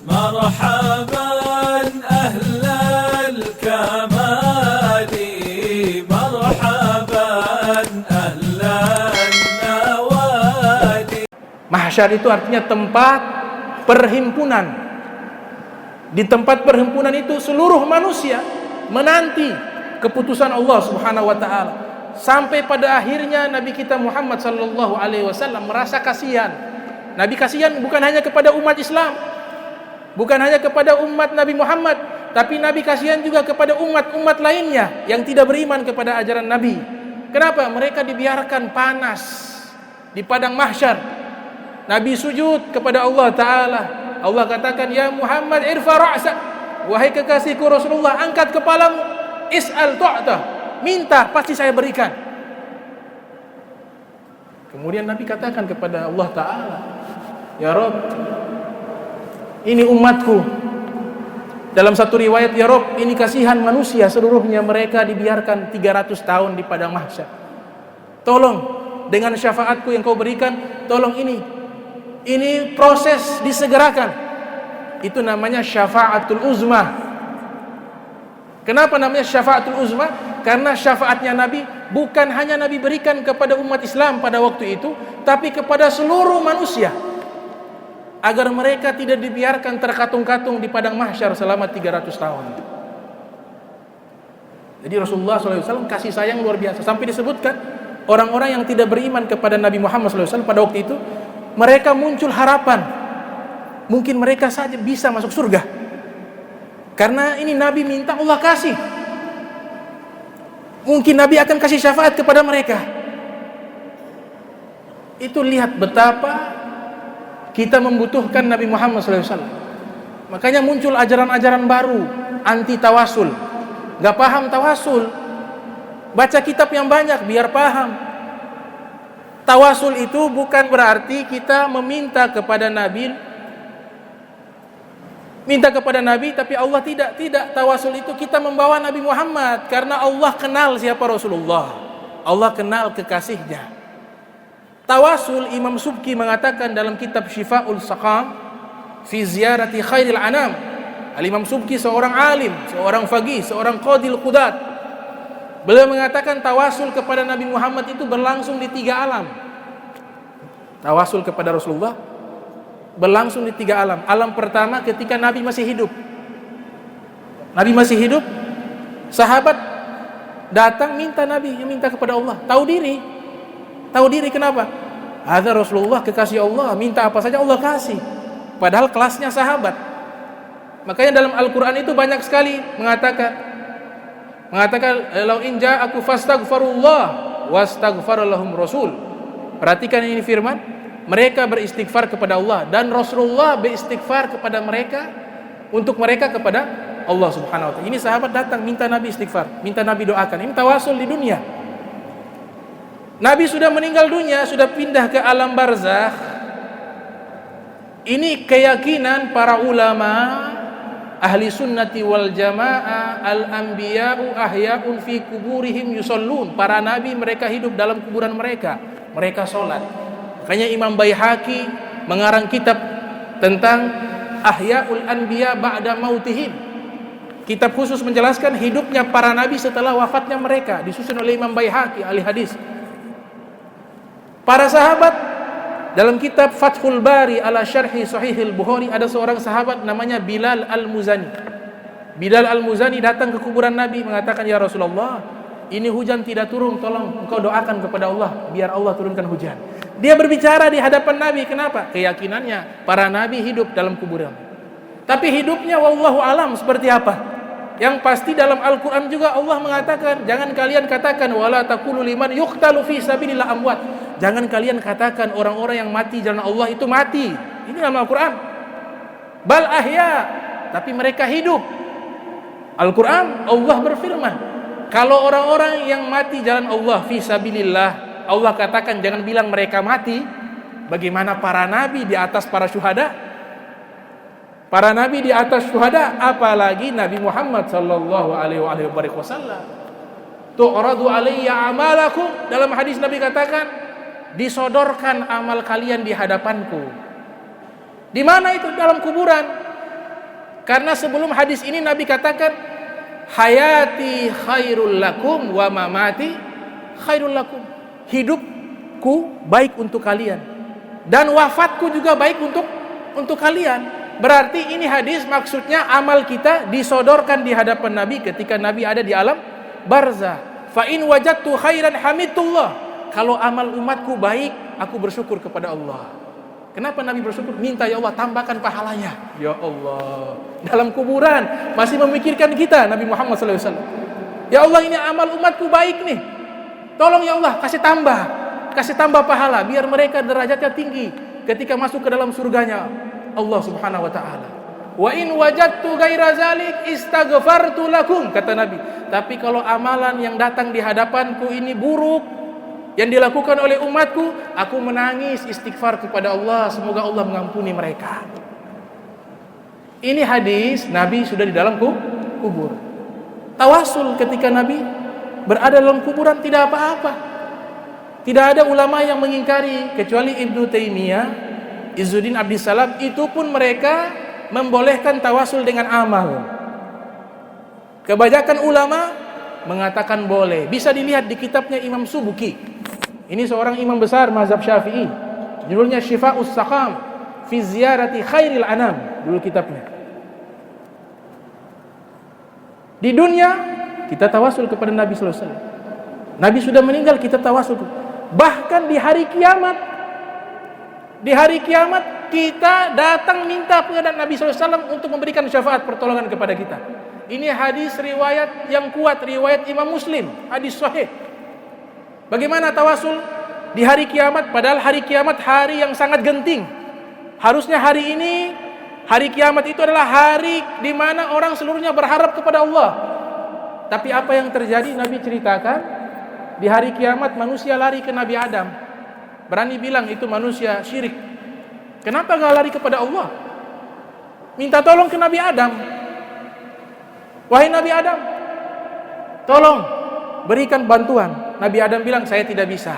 مرحبا أهل الكمال مرحبا أهل النوادي. Mahsyar itu artinya tempat perhimpunan. Di tempat perhimpunan itu seluruh manusia menanti keputusan Allah Subhanahu wa taala. Sampai pada akhirnya Nabi kita Muhammad sallallahu alaihi wasallam merasa kasihan. Nabi kasihan bukan hanya kepada umat Islam, bukan hanya kepada umat Nabi Muhammad, tapi Nabi kasihan juga kepada umat-umat lainnya yang tidak beriman kepada ajaran Nabi. Kenapa? Mereka dibiarkan panas di padang mahsyar. Nabi sujud kepada Allah Ta'ala. Allah katakan, ya Muhammad irfa ra'sak, wahai kekasihku Rasulullah, angkat kepalamu, is'al tu'ta, minta pasti saya berikan. Kemudian Nabi katakan kepada Allah Ta'ala, ya Rabb, ini umatku. Dalam satu riwayat, ya Rabb, ini kasihan manusia seluruhnya, mereka dibiarkan 300 tahun di padang mahsyar. Tolong dengan syafaatku yang kau berikan, tolong ini proses disegerakan. Itu namanya syafaatul uzma. Kenapa namanya syafaatul uzma? Karena syafaatnya Nabi bukan hanya Nabi berikan kepada umat Islam pada waktu itu, tapi kepada seluruh manusia, agar mereka tidak dibiarkan terkatung-katung di padang mahsyar selama 300 tahun. Jadi Rasulullah SAW kasih sayang luar biasa. Sampai disebutkan orang-orang yang tidak beriman kepada Nabi Muhammad SAW pada waktu itu, mereka muncul harapan, mungkin mereka saja bisa masuk surga. Karena ini Nabi minta, Allah kasih. Mungkin Nabi akan kasih syafaat kepada mereka. Itu lihat betapa kita membutuhkan Nabi Muhammad SAW. Makanya muncul ajaran-ajaran baru, anti tawasul. Gak paham tawasul, baca kitab yang banyak biar paham. Tawasul itu bukan berarti kita meminta kepada Nabi, tapi Allah tidak. Tawasul itu kita membawa Nabi Muhammad, karena Allah kenal siapa Rasulullah, Allah kenal kekasihnya. Tawasul, Imam Subki mengatakan dalam kitab Syifa'ul Saqam fi ziyarati khairil anam. Al-Imam Subki seorang alim, seorang faqih, seorang qadil qudat. Beliau mengatakan tawasul kepada Nabi Muhammad itu berlangsung di 3 alam. Tawasul kepada Rasulullah berlangsung di 3 alam. Alam pertama ketika Nabi masih hidup. Nabi masih hidup, sahabat datang minta Nabi, minta kepada Allah. Tahu diri kenapa? Ada Rasulullah kekasih Allah, minta apa saja Allah kasih. Padahal kelasnya sahabat. Makanya dalam Al-Quran itu banyak sekali mengatakan law in ja'aku fastaghfirullah wastaghfara lahum rasul. Perhatikan ini firman, mereka beristighfar kepada Allah dan Rasulullah beristighfar kepada mereka, untuk mereka kepada Allah Subhanahu wa taala. Ini sahabat datang minta Nabi istighfar, minta Nabi doakan. Ini tawasul di dunia. Nabi sudah meninggal dunia, sudah pindah ke alam barzakh. Ini keyakinan para ulama ahli sunnati wal jamaah, al-anbiya'u ahya'un fi kuburihim yusallun. Para nabi mereka hidup dalam kuburan mereka sholat. Makanya Imam Baihaqi mengarang kitab tentang ahya'ul anbiya ba'da mautihim. Kitab khusus menjelaskan hidupnya para nabi setelah wafatnya mereka, disusun oleh Imam Baihaqi, ahli hadis. Para sahabat, dalam kitab Fathul Bari ala Syarhi Sahihil Bukhari, ada seorang sahabat namanya Bilal Al-Muzani. Bilal Al-Muzani datang ke kuburan Nabi mengatakan, ya Rasulullah, ini hujan tidak turun, tolong engkau doakan kepada Allah biar Allah turunkan hujan. Dia berbicara di hadapan Nabi. Kenapa? Keyakinannya para nabi hidup dalam kuburan. Tapi hidupnya wallahu alam seperti apa? Yang pasti dalam Al-Quran juga Allah mengatakan, jangan kalian katakan wala taqulu liman yuqtalu fi sabilillah amwat. Jangan kalian katakan orang-orang yang mati jalan Allah itu mati. Ini dalam Al-Quran. Bal ahya, tapi mereka hidup. Al-Quran, Allah berfirman, kalau orang-orang yang mati jalan Allah fi sabilillah, Allah katakan jangan bilang mereka mati. Bagaimana para nabi di atas para syuhada? Para nabi di atas syuhada, apalagi Nabi Muhammad sallallahu alaihi wasallam. Tu'radu alayya amalakum, dalam hadis Nabi katakan, disodorkan amal kalian di hadapanku. Di mana itu? Dalam kuburan. Karena sebelum hadis ini Nabi katakan, hayati khairul lakum wa mamati khairul lakum. Hidupku baik untuk kalian dan wafatku juga baik untuk kalian. Berarti ini hadis maksudnya amal kita disodorkan di hadapan Nabi ketika Nabi ada di alam barzah. Fa in wajadtu khairan hamidullah. Kalau amal umatku baik, aku bersyukur kepada Allah. Kenapa Nabi bersyukur? Minta, ya Allah tambahkan pahalanya. Ya Allah, dalam kuburan masih memikirkan kita Nabi Muhammad SAW. Ya Allah, ini amal umatku baik nih. Tolong ya Allah kasih tambah pahala biar mereka derajatnya tinggi ketika masuk ke dalam surganya Allah Subhanahu wa taala. Wa in wajadtu ghaira zalik istaghfartu lakum, kata Nabi. Tapi kalau amalan yang datang di hadapanku ini buruk, yang dilakukan oleh umatku, aku menangis istighfar kepada Allah, semoga Allah mengampuni mereka. Ini hadis Nabi sudah di dalam kubur. Tawasul ketika Nabi berada dalam kuburan tidak apa-apa. Tidak ada ulama yang mengingkari kecuali Ibnu Taimiyah, Izzuddin Abdissalam, itu pun mereka membolehkan tawasul dengan amal. Kebanyakan ulama mengatakan boleh. Bisa dilihat di kitabnya Imam Subuki. Ini seorang imam besar mazhab Syafi'i. Judulnya Syifa'us Saqam fi Ziyarati Khairil Anam, dulu kitabnya. Di dunia kita tawasul kepada Nabi sallallahu alaihi wasallam. Nabi sudah meninggal, kita tawasul. Bahkan di hari kiamat kita datang minta pengadaan Nabi sallallahu alaihi wasallam untuk memberikan syafaat pertolongan kepada kita. Ini hadis riwayat yang kuat, riwayat Imam Muslim, hadis sahih. Bagaimana tawasul di hari kiamat? Padahal hari kiamat hari yang sangat genting. Harusnya hari ini, hari kiamat itu adalah hari di mana orang seluruhnya berharap kepada Allah. Tapi apa yang terjadi? Nabi ceritakan, di hari kiamat manusia lari ke Nabi Adam. Berani bilang itu manusia syirik. Kenapa gak lari kepada Allah? Minta tolong ke Nabi Adam. Wahai Nabi Adam, tolong berikan bantuan. Nabi Adam bilang, saya tidak bisa.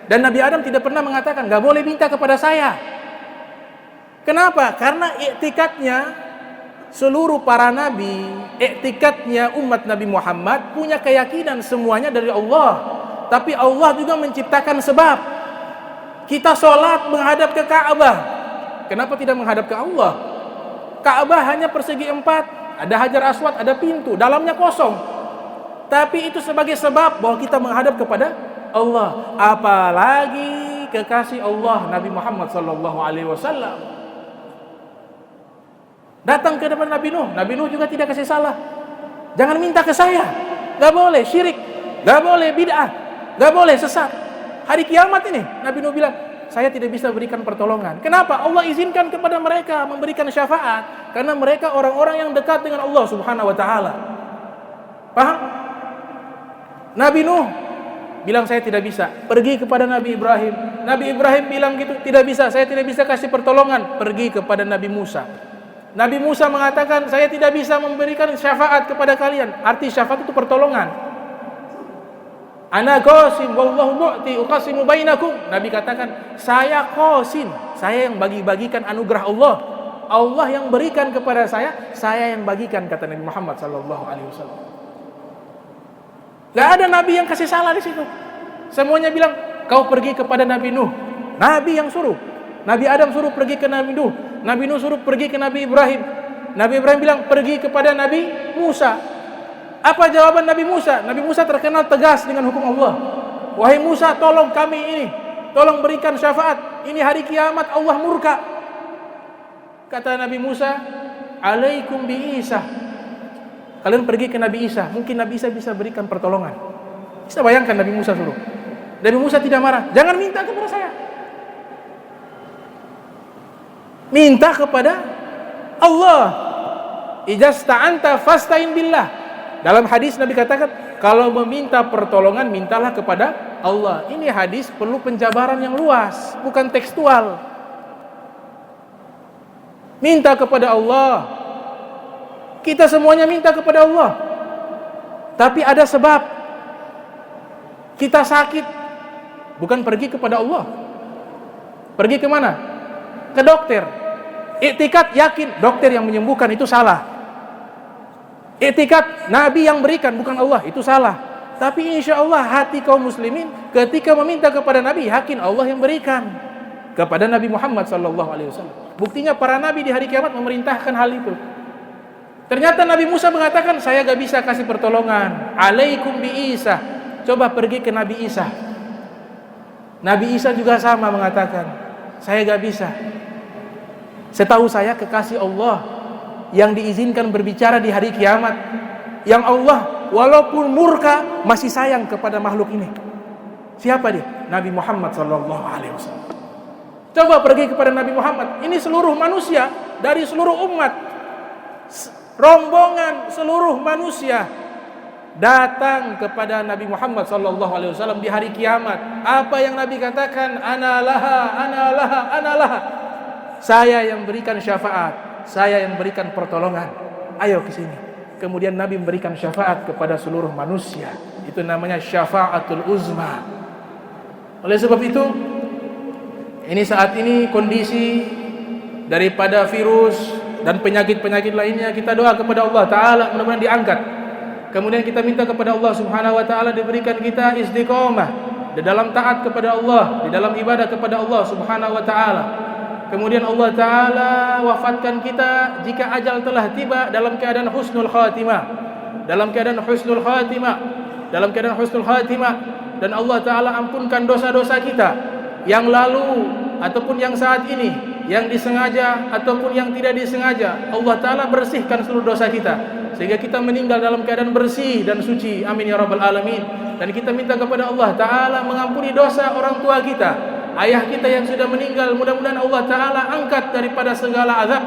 Dan Nabi Adam tidak pernah mengatakan, gak boleh minta kepada saya. Kenapa? Karena iktikadnya seluruh para nabi, iktikadnya umat Nabi Muhammad punya keyakinan semuanya dari Allah. Tapi Allah juga menciptakan sebab. Kita sholat menghadap ke Ka'bah. Kenapa tidak menghadap ke Allah? Ka'bah hanya persegi 4, ada Hajar Aswad, ada pintu, dalamnya kosong. Tapi itu sebagai sebab bahwa kita menghadap kepada Allah. Apalagi kekasih Allah Nabi Muhammad sallallahu alaihi wasallam. Datang ke depan Nabi Nuh. Nabi Nuh juga tidak kasih salah. Jangan minta ke saya. Gak boleh syirik, gak boleh bid'ah, gak boleh sesat. Hari kiamat ini Nabi Nuh bilang, saya tidak bisa berikan pertolongan. Kenapa? Allah izinkan kepada mereka memberikan syafaat karena mereka orang-orang yang dekat dengan Allah Subhanahu wa taala. Paham? Nabi Nuh bilang saya tidak bisa. Pergi kepada Nabi Ibrahim. Nabi Ibrahim bilang gitu, tidak bisa, saya tidak bisa kasih pertolongan. Pergi kepada Nabi Musa. Nabi Musa mengatakan, saya tidak bisa memberikan syafaat kepada kalian. Arti syafaat itu pertolongan. Ana qasim wallahu mu'ti uqasimu bainakum. Nabi katakan, saya qasim, saya yang bagi-bagikan anugerah Allah. Allah yang berikan kepada saya yang bagikan, kata Nabi Muhammad sallallahu alaihi wasallam. Gak ada nabi yang kasih salah di situ. Semuanya bilang, kau pergi kepada Nabi Nuh. Nabi yang suruh. Nabi Adam suruh pergi ke Nabi Nuh. Nabi Nuh suruh pergi ke Nabi Ibrahim. Nabi Ibrahim bilang pergi kepada Nabi Musa. Apa jawaban Nabi Musa? Nabi Musa terkenal tegas dengan hukum Allah. Wahai Musa, tolong kami ini, tolong berikan syafaat. Ini hari kiamat, Allah murka. Kata Nabi Musa, alaikum bi Isa. Kalian pergi ke Nabi Isa, mungkin Nabi Isa bisa berikan pertolongan. Bisa bayangkan Nabi Musa suruh. Nabi Musa tidak marah. Jangan minta kepada saya. Minta kepada Allah. Ijasta'anta fasta'in billah. Dalam hadis Nabi katakan, kalau meminta pertolongan, mintalah kepada Allah. Ini hadis perlu penjabaran yang luas, bukan tekstual. Minta kepada Allah. Kita semuanya minta kepada Allah. Tapi ada sebab. Kita sakit, bukan pergi kepada Allah. Pergi ke mana? Ke dokter. Iktikad yakin dokter yang menyembuhkan itu salah. Iktikad Nabi yang berikan bukan Allah itu salah. Tapi insya Allah hati kaum muslimin ketika meminta kepada Nabi, yakin Allah yang berikan kepada Nabi Muhammad SAW. Buktinya para Nabi di hari kiamat memerintahkan hal itu. Ternyata Nabi Musa mengatakan, saya gak bisa kasih pertolongan. Alaikum bi Isa. Coba pergi ke Nabi Isa. Nabi Isa juga sama mengatakan, saya gak bisa. Setahu saya kekasih Allah yang diizinkan berbicara di hari kiamat, yang Allah walaupun murka masih sayang kepada makhluk ini. Siapa dia? Nabi Muhammad SAW. Coba pergi kepada Nabi Muhammad. Ini seluruh manusia dari seluruh umat, rombongan seluruh manusia datang kepada Nabi Muhammad SAW di hari kiamat. Apa yang Nabi katakan? Ana laha, ana laha, ana laha. Saya yang berikan syafaat, saya yang berikan pertolongan. Ayo ke sini. Kemudian Nabi memberikan syafaat kepada seluruh manusia. Itu namanya syafaatul uzma. Oleh sebab itu, ini saat ini kondisi daripada virus dan penyakit-penyakit lainnya, kita doa kepada Allah Ta'ala mudah-mudahan diangkat. Kemudian kita minta kepada Allah Subhanahu Wa Ta'ala diberikan kita istiqomah di dalam taat kepada Allah, di dalam ibadah kepada Allah Subhanahu Wa Ta'ala. Kemudian Allah Ta'ala wafatkan kita jika ajal telah tiba dalam keadaan husnul khatimah, dalam keadaan husnul khatimah, dalam keadaan husnul khatimah. Dan Allah Ta'ala ampunkan dosa-dosa kita yang lalu ataupun yang saat ini, yang disengaja ataupun yang tidak disengaja. Allah Ta'ala bersihkan seluruh dosa kita sehingga kita meninggal dalam keadaan bersih dan suci. Amin ya rabbal alamin. Dan kita minta kepada Allah Ta'ala mengampuni dosa orang tua kita, ayah kita yang sudah meninggal. Mudah-mudahan Allah Ta'ala angkat daripada segala azab.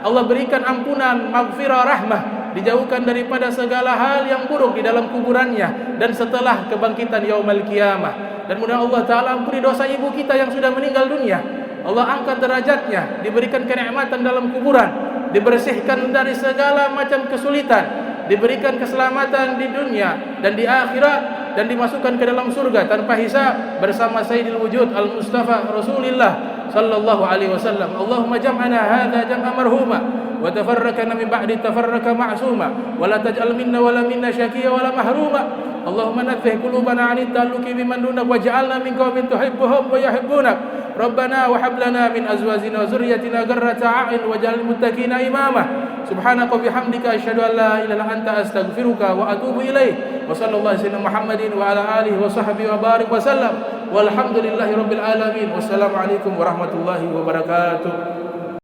Allah berikan ampunan, maghfirah, rahmah, dijauhkan daripada segala hal yang buruk di dalam kuburannya dan setelah kebangkitan yaumul qiyamah. Dan mudah Allah Ta'ala ampuni dosa ibu kita yang sudah meninggal dunia. Allah angkat derajatnya, diberikan kenikmatan dalam kuburan, dibersihkan dari segala macam kesulitan, diberikan keselamatan di dunia dan di akhirat, dan dimasukkan ke dalam surga tanpa hisab bersama Sayyidil Wujud Al-Mustafa Rasulullah sallallahu alaihi wasallam. Allahumma jam'ana hadza jam'a marhuma wa tafarraqna min ba'di tafarraqa ma'suma wa la taj'al minna wa la minna syaqiyya wa la mahruma. Allahumma nazzih qulubana 'anil ta'alluqi biman dunak waj'alna min qaumin tuhibbuhum wa yuhibbunak. Rabbana wa hab lana min azwajina wa dhurriyyatina qurrata a'yun waj'alna lil muttaqina imama. Subhanaka wa bihamdika asyhadu an la ilaha illa anta astaghfiruka wa atubu ilaik. Wa sallallahu alaihi wasallam Muhammadin wa ala alihi wa sahbihi wa barik wa sallam. Walhamdulillahi rabbil alamin. Wassalamu alaikum warahmatullahi wabarakatuh.